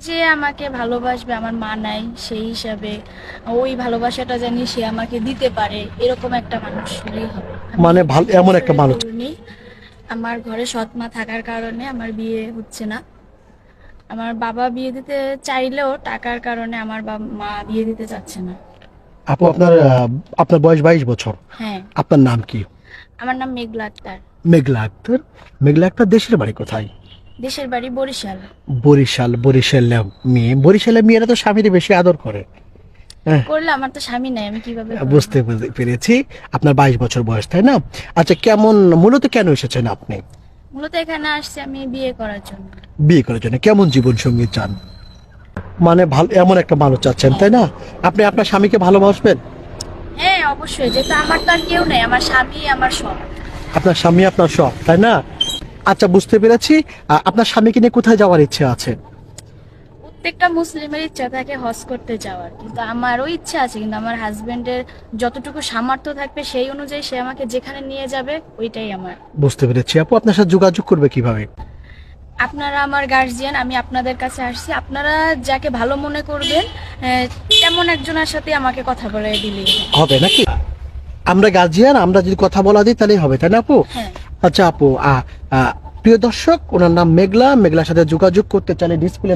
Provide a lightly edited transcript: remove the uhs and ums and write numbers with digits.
যে আমাকে ভালোবাসবে, আমার মা নাই সেই হিসাবে ওই ভালোবাসাটা জানি সে আমাকে দিতে পারে, এরকম একটা মানুষ হলেই হবে। আমি মানে ভালো বিয়ে এমন একটা আসলে মানুষ। করিনি। আমার ঘরে সৎ মা থাকার কারণে আমার বিয়ে হচ্ছে না। আমার বাবা বিয়ে দিতে চাইলেও টাকার কারণে আমার মা বিয়ে দিতে চাচ্ছে না। আপু আপনার বয়স 22 বছর। হ্যাঁ। আপনার নাম কি? আমার নাম মেঘলা আক্তার। মেঘলা আক্তার। মেঘলা আক্তার দেশের বাড়ি কোথায়? দেশের বাড়ি বরিশাল। বরিশালের মেয়েরা তো স্বামীর বেশি আদর করে। হ্যাঁ, করলে আমার তো স্বামী নাই, আমি কিভাবে করবো? বুঝতে পেরেছি। আপনার 22 বছর বয়স, তাই না? আচ্ছা, মূলত কেন এসেছেন আপনি? মূলত এখানে আসছি আমি বিয়ে করার জন্য। বিয়ে করার জন্য? কেমন জীবন সঙ্গী চান? মানে ভালো এমন একটা মানুষ চাচ্ছেন, হ্যাঁ। তাই না? আপনি আপনার স্বামীকে ভালোবাসবেন? হ্যাঁ অবশ্যই, যেহেতু আমার তো আর কেউ নেই, আমার স্বামী আমার সব। আপনার স্বামী আপনার সব, তাই না? আচ্ছা, বুঝতে পেরেছি। আপনার স্বামীকে নিয়ে কোথায় যাওয়ার ইচ্ছে আছে? প্রত্যেকটা মুসলিমের ইচ্ছা থাকে হজ করতে যাওয়ার, কিন্তু আমারও ইচ্ছা আছে, কিন্তু আমার হাজবেন্ডের যতটুকু সামর্থ্য থাকবে সেই অনুযায়ী সে আমাকে যেখানে নিয়ে যাবে ওইটাই আমার। বুঝতে পেরেছি। আপু আপনার সাথে যোগাযোগ করবে কিভাবে? আপনারা আমার গার্জিয়ান, আমি আপনাদের কাছে আসছি, আপনারা যাকে ভালো মনে করবেন তেমন একজনের সাথে আমাকে কথা বলে দিলেই হবে। হবে নাকি? আমরা গার্জিয়ান, আমরা যদি কথা বলা দিই তাহলেই হবে, তাই না আপু? হ্যাঁ। আচ্ছা আপু, প্রিয় দর্শক, ওনার নাম মেঘলা। মেঘলার সাথে যোগাযোগ করতে চাইলে ডিসপ্লে